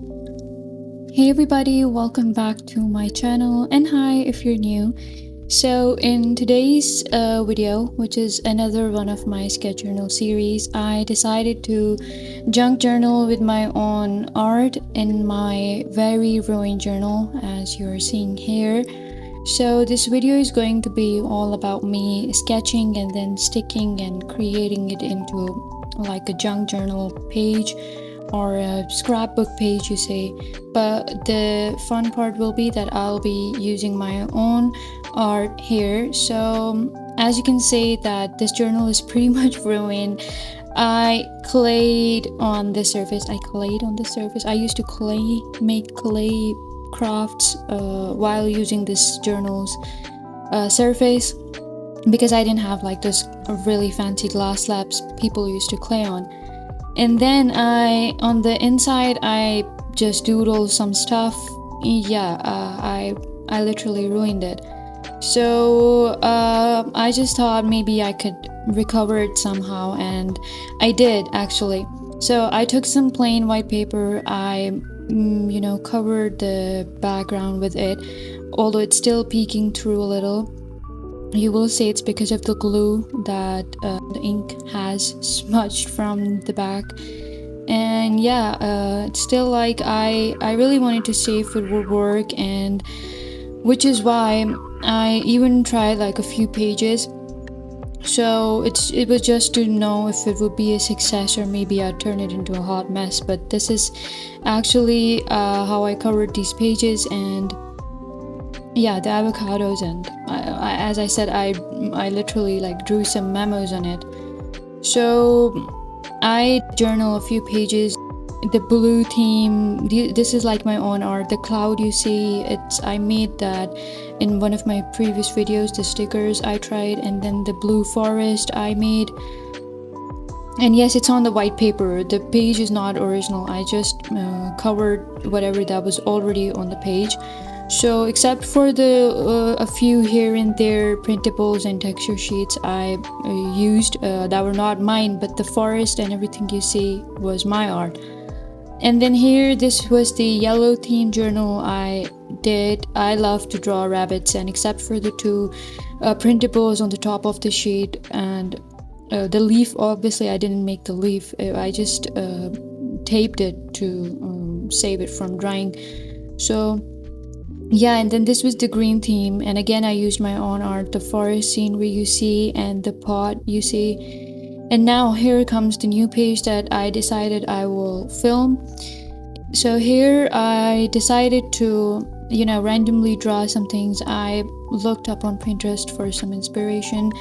Hey everybody, welcome back to my channel, and hi if you're new. So in today's video, which is another one of my sketch journal series, I decided to junk journal with my own art in my very ruined journal, as you're seeing here. So this video is going to be all about me sketching and then sticking and creating it into like a junk journal page or a scrapbook page, you say. But the fun part will be that I'll be using my own art here. So as you can see that this journal is pretty much ruined. I clayed on the surface. I used to make clay crafts while using this journal's surface, because I didn't have like this really fancy glass slabs people used to clay on. And then on the inside, I just doodled some stuff. Yeah, I literally ruined it. So I just thought maybe I could recover it somehow, and I did actually. So I took some plain white paper. I covered the background with it, although it's still peeking through a little. You will see it's because of the glue that the ink has smudged from the back. And yeah, it's still like I really wanted to see if it would work, and which is why I even tried like a few pages. So it was just to know if it would be a success or maybe I'd turn it into a hot mess. But this is actually how I covered these pages. And yeah, the avocados, and as I said, I literally like drew some memos on it. So I journal a few pages. The blue theme, this is like my own art. The cloud you see, I made that in one of my previous videos. The stickers I tried, and then the blue forest I made. And yes, it's on the white paper. The page is not original. I just covered whatever that was already on the page. So except for the a few here and there printables and texture sheets I used that were not mine, but the forest and everything you see was my art. And then here, this was the yellow theme journal I did. I love to draw rabbits, and except for the two printables on the top of the sheet and the leaf, obviously I didn't make the leaf. I just taped it to save it from drying. So yeah, and then this was the green theme, and again I used my own art, the forest scenery you see and the pot you see. And now here comes the new page that I decided I will film. So here I decided to randomly draw some things. I looked up on Pinterest for some inspiration,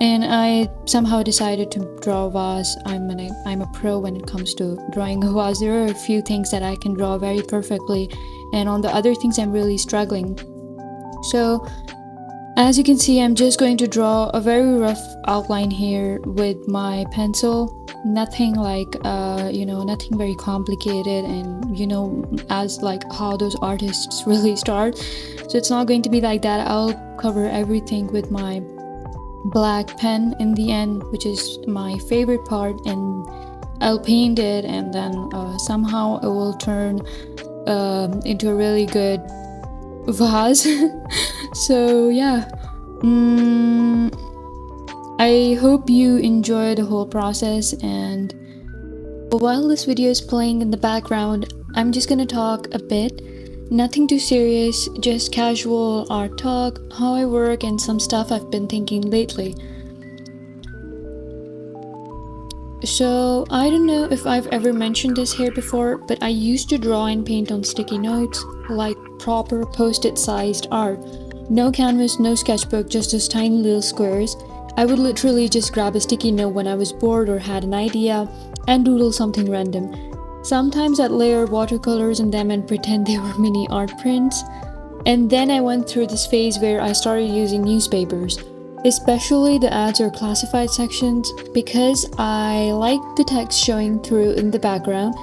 and I somehow decided to draw a vase. I'm a pro when it comes to drawing a vase. There are a few things that I can draw very perfectly, and on the other things I'm really struggling. So as you can see, I'm just going to draw a very rough outline here with my pencil. Nothing like nothing very complicated, and as like how those artists really start. So it's not going to be like that. I'll cover everything with my black pen in the end, which is my favorite part, and I'll paint it, and then somehow it will turn into a really good vase. So yeah, I hope you enjoy the whole process. And while this video is playing in the background, I'm just gonna talk a bit. Nothing too serious, just casual art talk, how I work, and some stuff I've been thinking lately. So I don't know if I've ever mentioned this here before, but I used to draw and paint on sticky notes, like proper post-it sized art. No canvas, no sketchbook, just those tiny little squares. I would literally just grab a sticky note when I was bored or had an idea and doodle something random. Sometimes I'd layer watercolors in them and pretend they were mini art prints. And then I went through this phase where I started using newspapers, especially the ads or classified sections, because I liked the text showing through in the background.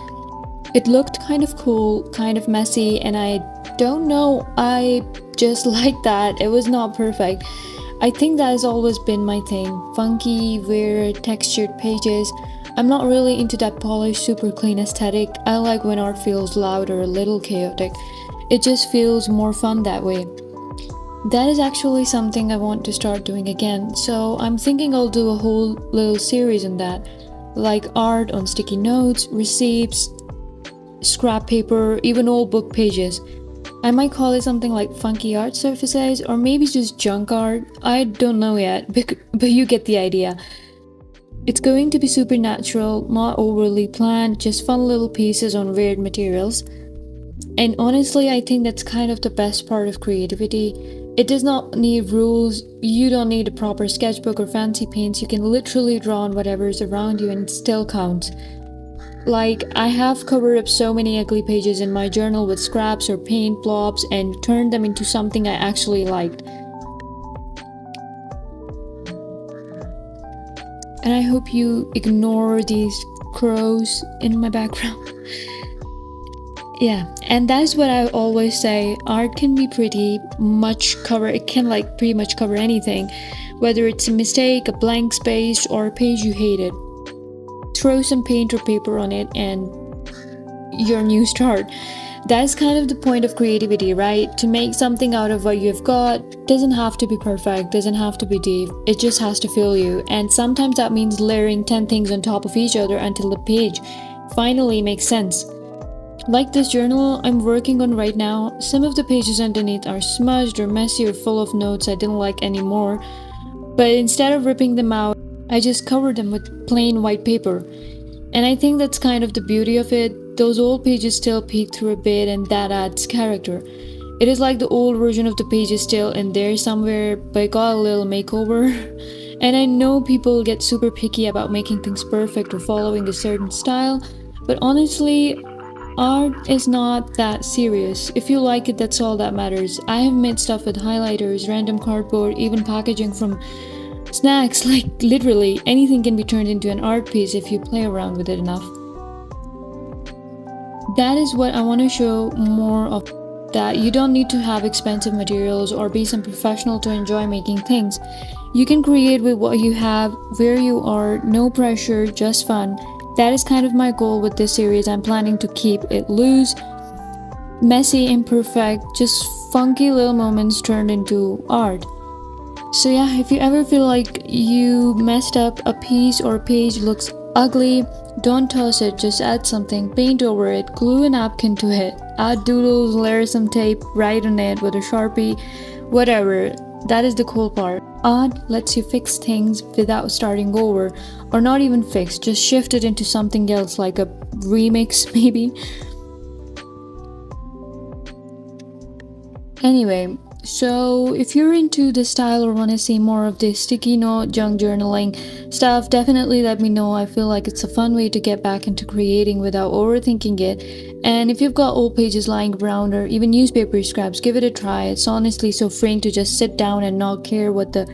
It looked kind of cool, kind of messy, and I don't know, I just liked that. It was not perfect. I think that has always been my thing. Funky, weird, textured pages. I'm not really into that polished, super clean aesthetic. I like when art feels loud or a little chaotic. It just feels more fun that way. That is actually something I want to start doing again, so I'm thinking I'll do a whole little series on that. Like art on sticky notes, receipts, scrap paper, even old book pages. I might call it something like funky art surfaces or maybe just junk art. I don't know yet, but you get the idea. It's going to be supernatural, not overly planned, just fun little pieces on weird materials. And honestly, I think that's kind of the best part of creativity. It does not need rules, you don't need a proper sketchbook or fancy paints, you can literally draw on whatever is around you and it still counts. Like, I have covered up so many ugly pages in my journal with scraps or paint blobs and turned them into something I actually liked. And I hope you ignore these crows in my background. Yeah, and that's what I always say. Art can be it can like pretty much cover anything, whether it's a mistake, a blank space, or a page you hated. Throw some paint or paper on it and your new start. That's kind of the point of creativity, right? To make something out of what you've got. Doesn't have to be perfect, doesn't have to be deep, it just has to fill you. And sometimes that means layering 10 things on top of each other until the page finally makes sense. Like this journal I'm working on right now, some of the pages underneath are smudged or messy or full of notes I didn't like anymore. But instead of ripping them out, I just covered them with plain white paper. And I think that's kind of the beauty of it. Those old pages still peek through a bit and that adds character. It is like the old version of the page is still in there somewhere, but it got a little makeover. And I know people get super picky about making things perfect or following a certain style, but honestly, art is not that serious. If you like it, that's all that matters. I have made stuff with highlighters, random cardboard, even packaging from snacks. Like literally anything can be turned into an art piece if you play around with it enough. That is what I want to show more of, that you don't need to have expensive materials or be some professional to enjoy making things. You can create with what you have, where you are, no pressure, just fun. That is kind of my goal with this series. I'm planning to keep it loose, messy, imperfect, just funky little moments turned into art. So yeah, if you ever feel like you messed up a piece or page looks ugly, don't toss it, just add something, paint over it, glue a napkin to it, add doodles, layer some tape, write on it with a Sharpie, whatever. That is the cool part. Art lets you fix things without starting over, or not even fix, just shift it into something else, like a remix maybe. Anyway, so if you're into this style or want to see more of this sticky note, junk journaling stuff, definitely let me know. I feel like it's a fun way to get back into creating without overthinking it. And if you've got old pages lying around or even newspaper scraps, give it a try. It's honestly so freeing to just sit down and not care what the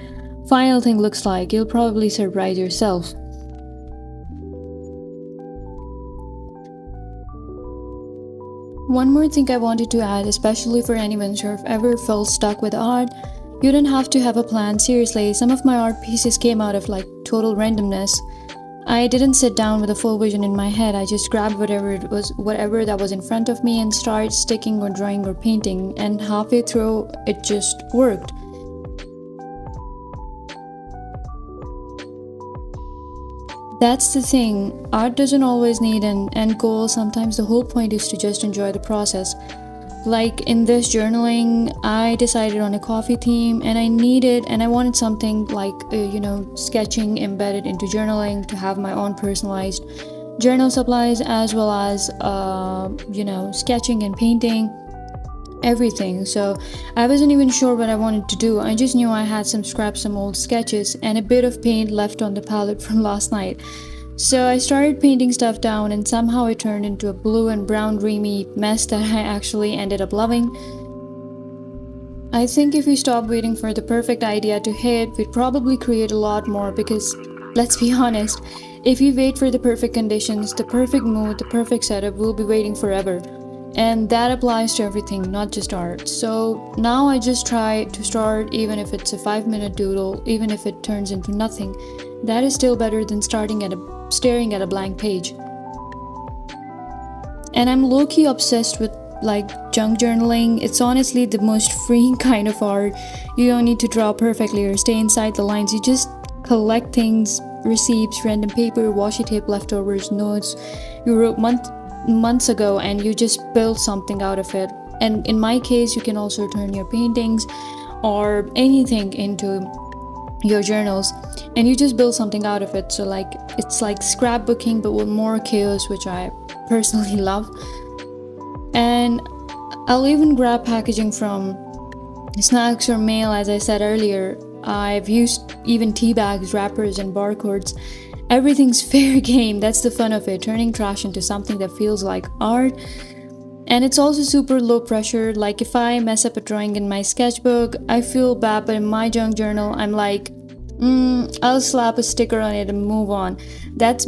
final thing looks like. You'll probably surprise yourself. One more thing I wanted to add, especially for anyone who have ever felt stuck with art, you don't have to have a plan. Seriously, some of my art pieces came out of like total randomness. I didn't sit down with a full vision in my head. I just grabbed whatever that was in front of me and started sticking or drawing or painting, and halfway through it just worked. That's the thing, art doesn't always need an end goal. Sometimes the whole point is to just enjoy the process. Like in this journaling, I decided on a coffee theme and I wanted something like, sketching embedded into journaling, to have my own personalized journal supplies as well as, sketching and painting. Everything. So I wasn't even sure what I wanted to do. I just knew I had some scraps, some old sketches, and a bit of paint left on the palette from last night. So I started painting stuff down, and somehow it turned into a blue and brown dreamy mess that I actually ended up loving. I think if we stopped waiting for the perfect idea to hit, we'd probably create a lot more, because let's be honest, if we wait for the perfect conditions, the perfect mood, the perfect setup, we'll be waiting forever. And that applies to everything, not just art. So now I just try to start, even if it's a 5-minute doodle, even if it turns into nothing. That is still better than staring at a blank page. And I'm low-key obsessed with like junk journaling. It's honestly the most freeing kind of art. You don't need to draw perfectly or stay inside the lines. You just collect things, receipts, random paper, washi tape, leftovers, notes you wrote months ago, and you just build something out of it. And in my case, you can also turn your paintings or anything into your journals, and you just build something out of it. So like it's like scrapbooking but with more chaos, which I personally love. And I'll even grab packaging from snacks or mail. As I said earlier, I've used even tea bags, wrappers, and barcodes. Everything's fair game. That's the fun of it, turning trash into something that feels like art. And it's also super low pressure. Like if I mess up a drawing in my sketchbook, I feel bad, but in my junk journal, I'm like, I'll slap a sticker on it and move on. That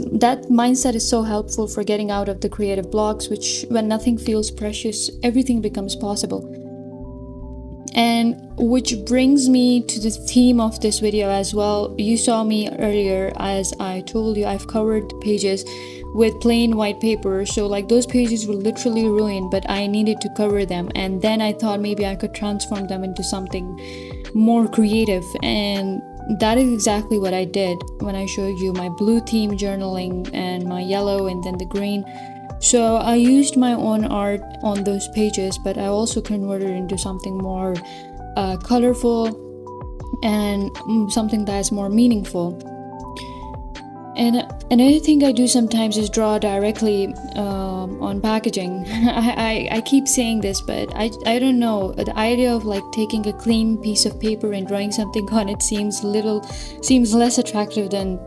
mindset is so helpful for getting out of the creative blocks, which when nothing feels precious, everything becomes possible. And which brings me to the theme of this video as well. You saw me earlier, as I told you, I've covered pages with plain white paper, so like those pages were literally ruined, but I needed to cover them. And then I thought maybe I could transform them into something more creative, and that is exactly what I did when I showed you my blue theme journaling and my yellow and then the green. So I used my own art on those pages, but I also converted it into something more colorful and something that is more meaningful. And another thing I do sometimes is draw directly on packaging. I keep saying this, but I don't know. The idea of like taking a clean piece of paper and drawing something on it seems less attractive than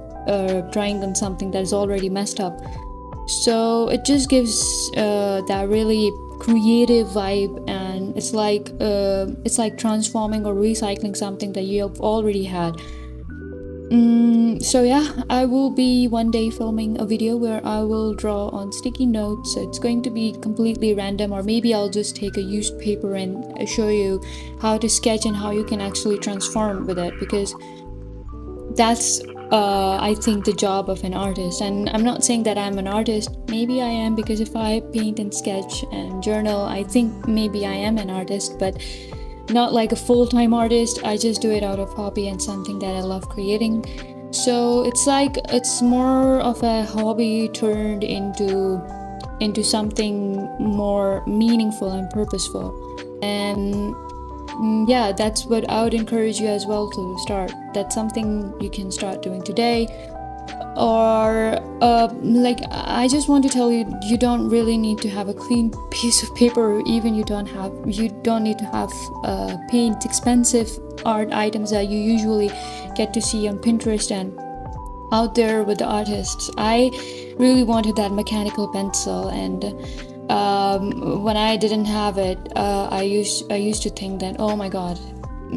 drawing on something that is already messed up. So it just gives that really creative vibe, and it's like transforming or recycling something that you have already had. So yeah, I will be one day filming a video where I will draw on sticky notes. It's going to be completely random, or maybe I'll just take a used paper and show you how to sketch and how you can actually transform with it, because that's I think the job of an artist. And I'm not saying that I'm an artist. Maybe I am, because if I paint and sketch and journal, I think maybe I am an artist, but not like a full-time artist. I just do it out of hobby and something that I love creating. So it's more of a hobby turned into something more meaningful and purposeful. And yeah, that's what I would encourage you as well to start. That's something you can start doing today. Or like I just want to tell you, you don't really need to have a clean piece of paper, or even you don't need to have paint expensive art items that you usually get to see on Pinterest and out there with the artists. I really wanted that mechanical pencil, and when I didn't have it, I used to think that, oh my god,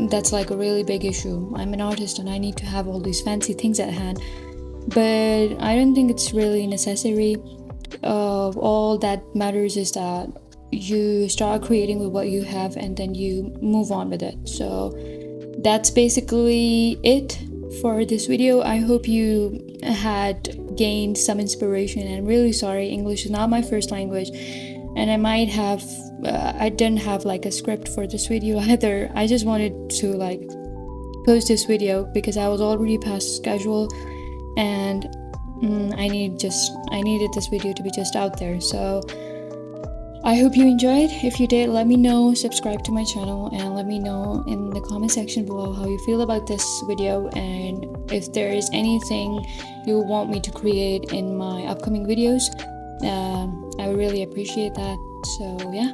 that's like a really big issue. I'm an artist and I need to have all these fancy things at hand. But I don't think it's really necessary. All that matters is that you start creating with what you have and then you move on with it. So that's basically it for this video. I hope you had gained some inspiration. I'm really sorry, English is not my first language, and I didn't have like a script for this video either. I just wanted to like post this video because I was already past schedule, and I needed this video to be just out there. So I hope you enjoyed. If you did, let me know, subscribe to my channel, and let me know in the comment section below how you feel about this video, and if there is anything you want me to create in my upcoming videos. I would really appreciate that. So yeah,